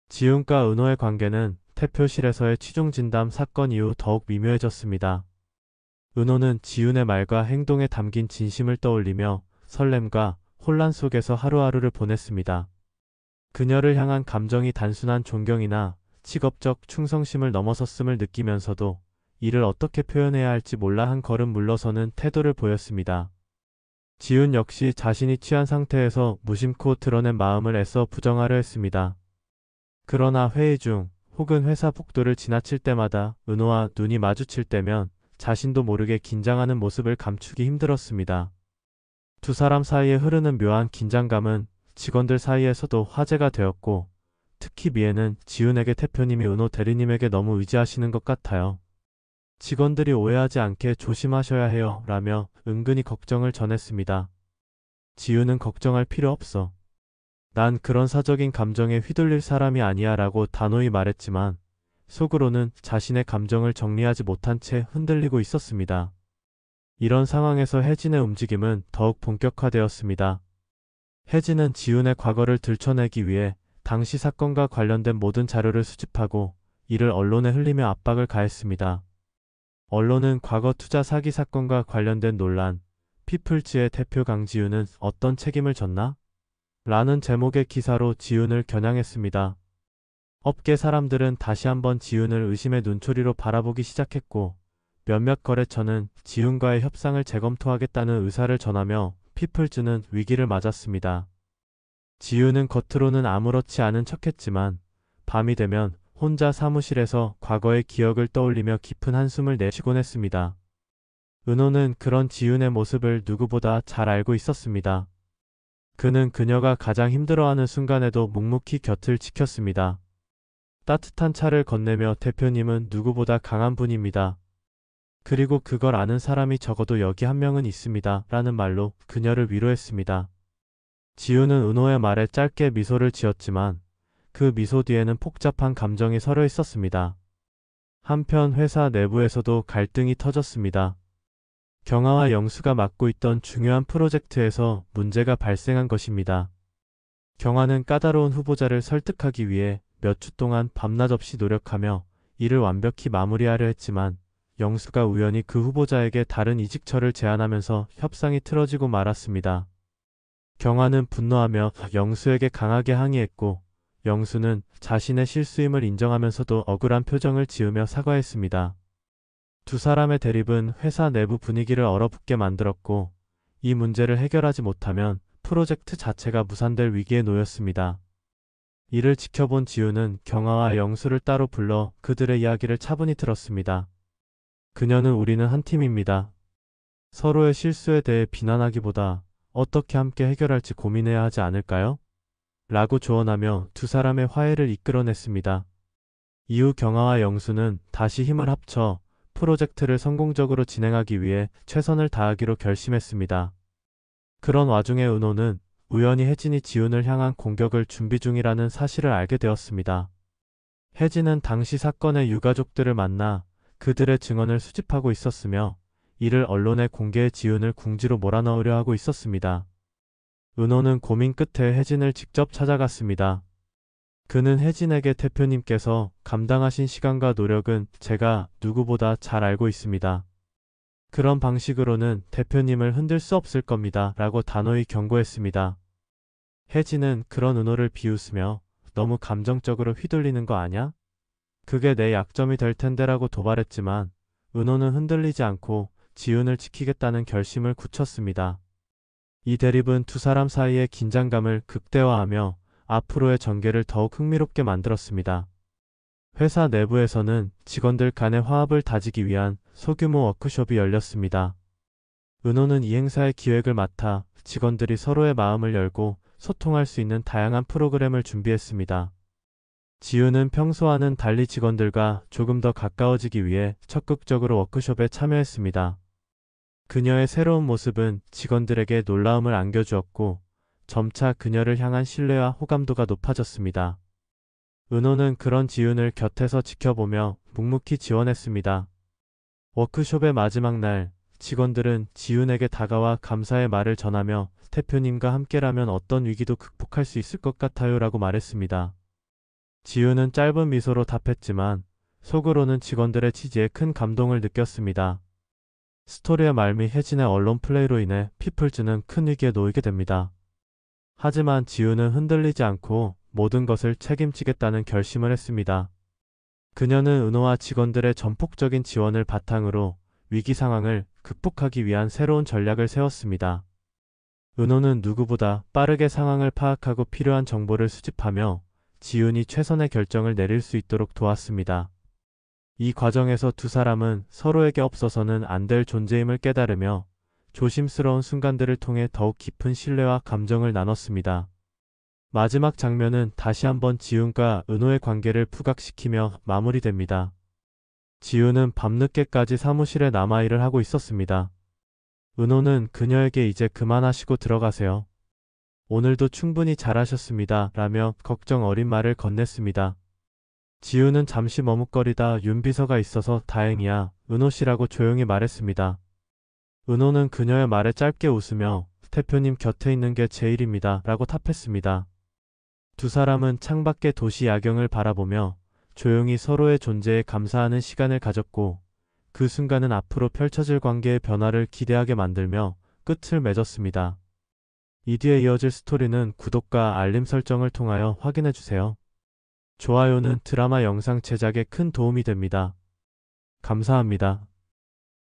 지훈과 은호의 관계는 태표실에서의 취중 진담 사건 이후 더욱 미묘해졌습니다. 은호는 지훈의 말과 행동에 담긴 진심을 떠올리며 설렘과 혼란 속에서 하루하루를 보냈습니다. 그녀를 향한 감정이 단순한 존경이나 직업적 충성심을 넘어섰음을 느끼면서도 이를 어떻게 표현해야 할지 몰라 한 걸음 물러서는 태도를 보였습니다. 지훈 역시 자신이 취한 상태에서 무심코 드러낸 마음을 애써 부정하려 했습니다. 그러나 회의 중 혹은 회사 복도를 지나칠 때마다 은호와 눈이 마주칠 때면 자신도 모르게 긴장하는 모습을 감추기 힘들었습니다. 두 사람 사이에 흐르는 묘한 긴장감은 직원들 사이에서도 화제가 되었고, 특히 미애는 지훈에게 대표님이 은호 대리님에게 너무 의지하시는 것 같아요. 직원들이 오해하지 않게 조심하셔야 해요. 라며 은근히 걱정을 전했습니다. 지훈은 걱정할 필요 없어. 난 그런 사적인 감정에 휘둘릴 사람이 아니야 라고 단호히 말했지만 속으로는 자신의 감정을 정리하지 못한 채 흔들리고 있었습니다. 이런 상황에서 혜진의 움직임은 더욱 본격화되었습니다. 혜진은 지훈의 과거를 들춰내기 위해 당시 사건과 관련된 모든 자료를 수집하고 이를 언론에 흘리며 압박을 가했습니다. 언론은 과거 투자 사기 사건과 관련된 논란, 피플즈의 대표 강지훈은 어떤 책임을 졌나? 라는 제목의 기사로 지훈을 겨냥했습니다. 업계 사람들은 다시 한번 지훈을 의심의 눈초리로 바라보기 시작했고, 몇몇 거래처는 지훈과의 협상을 재검토하겠다는 의사를 전하며 피플즈는 위기를 맞았습니다. 지훈은 겉으로는 아무렇지 않은 척했지만 밤이 되면 혼자 사무실에서 과거의 기억을 떠올리며 깊은 한숨을 내쉬곤 했습니다. 은호는 그런 지훈의 모습을 누구보다 잘 알고 있었습니다. 그는 그녀가 가장 힘들어하는 순간에도 묵묵히 곁을 지켰습니다. 따뜻한 차를 건네며 대표님은 누구보다 강한 분입니다. 그리고 그걸 아는 사람이 적어도 여기 한 명은 있습니다. 라는 말로 그녀를 위로했습니다. 지훈은 은호의 말에 짧게 미소를 지었지만 그 미소 뒤에는 복잡한 감정이 서려 있었습니다. 한편 회사 내부에서도 갈등이 터졌습니다. 경아와 영수가 맡고 있던 중요한 프로젝트에서 문제가 발생한 것입니다. 경아는 까다로운 후보자를 설득하기 위해 몇 주 동안 밤낮 없이 노력하며 이를 완벽히 마무리하려 했지만 영수가 우연히 그 후보자에게 다른 이직처를 제안하면서 협상이 틀어지고 말았습니다. 경아는 분노하며 영수에게 강하게 항의했고 영수는 자신의 실수임을 인정하면서도 억울한 표정을 지으며 사과했습니다. 두 사람의 대립은 회사 내부 분위기를 얼어붙게 만들었고 이 문제를 해결하지 못하면 프로젝트 자체가 무산될 위기에 놓였습니다. 이를 지켜본 지훈은 경아와 영수를 따로 불러 그들의 이야기를 차분히 들었습니다. 그녀는 우리는 한 팀입니다. 서로의 실수에 대해 비난하기보다 어떻게 함께 해결할지 고민해야 하지 않을까요? 라고 조언하며 두 사람의 화해를 이끌어냈습니다. 이후 경아와 영수는 다시 힘을 합쳐 프로젝트를 성공적으로 진행하기 위해 최선을 다하기로 결심했습니다. 그런 와중에 은호는 우연히 혜진이 지훈을 향한 공격을 준비 중이라는 사실을 알게 되었습니다. 혜진은 당시 사건의 유가족들을 만나 그들의 증언을 수집하고 있었으며 이를 언론에 공개해 지훈을 궁지로 몰아넣으려 하고 있었습니다. 은호는 고민 끝에 혜진을 직접 찾아갔습니다. 그는 혜진에게 대표님께서 감당하신 시간과 노력은 제가 누구보다 잘 알고 있습니다. 그런 방식으로는 대표님을 흔들 수 없을 겁니다. 라고 단호히 경고했습니다. 혜진은 그런 은호를 비웃으며 너무 감정적으로 휘둘리는 거 아냐? 그게 내 약점이 될 텐데라고 도발했지만 은호는 흔들리지 않고 지훈을 지키겠다는 결심을 굳혔습니다. 이 대립은 두 사람 사이의 긴장감을 극대화하며 앞으로의 전개를 더욱 흥미롭게 만들었습니다. 회사 내부에서는 직원들 간의 화합을 다지기 위한 소규모 워크숍이 열렸습니다. 은호는 이 행사의 기획을 맡아 직원들이 서로의 마음을 열고 소통할 수 있는 다양한 프로그램을 준비했습니다. 지훈은 평소와는 달리 직원들과 조금 더 가까워지기 위해 적극적으로 워크숍에 참여했습니다. 그녀의 새로운 모습은 직원들에게 놀라움을 안겨주었고 점차 그녀를 향한 신뢰와 호감도가 높아졌습니다. 은호는 그런 지훈을 곁에서 지켜보며 묵묵히 지원했습니다. 워크숍의 마지막 날, 직원들은 지훈에게 다가와 감사의 말을 전하며 대표님과 함께라면 어떤 위기도 극복할 수 있을 것 같아요 라고 말했습니다. 지우는 짧은 미소로 답했지만 속으로는 직원들의 지지에 큰 감동을 느꼈습니다. 스토리의 말미 혜진의 언론 플레이로 인해 피플즈는 큰 위기에 놓이게 됩니다. 하지만 지우는 흔들리지 않고 모든 것을 책임지겠다는 결심을 했습니다. 그녀는 은호와 직원들의 전폭적인 지원을 바탕으로 위기 상황을 극복하기 위한 새로운 전략을 세웠습니다. 은호는 누구보다 빠르게 상황을 파악하고 필요한 정보를 수집하며 지훈이 최선의 결정을 내릴 수 있도록 도왔습니다. 이 과정에서 두 사람은 서로에게 없어서는 안 될 존재임을 깨달으며 조심스러운 순간들을 통해 더욱 깊은 신뢰와 감정을 나눴습니다. 마지막 장면은 다시 한번 지훈과 은호의 관계를 부각시키며 마무리됩니다. 지훈은 밤늦게까지 사무실에 남아 일을 하고 있었습니다. 은호는 그녀에게 이제 그만하시고 들어가세요. 오늘도 충분히 잘하셨습니다. 라며 걱정 어린 말을 건넸습니다. 지훈은 잠시 머뭇거리다 윤 비서가 있어서 다행이야. 은호 씨라고 조용히 말했습니다. 은호는 그녀의 말에 짧게 웃으며 대표님 곁에 있는 게 제일입니다. 라고 답했습니다. 두 사람은 창밖의 도시 야경을 바라보며 조용히 서로의 존재에 감사하는 시간을 가졌고 그 순간은 앞으로 펼쳐질 관계의 변화를 기대하게 만들며 끝을 맺었습니다. 이 뒤에 이어질 스토리는 구독과 알림 설정을 통하여 확인해주세요. 좋아요는 드라마 영상 제작에 큰 도움이 됩니다. 감사합니다.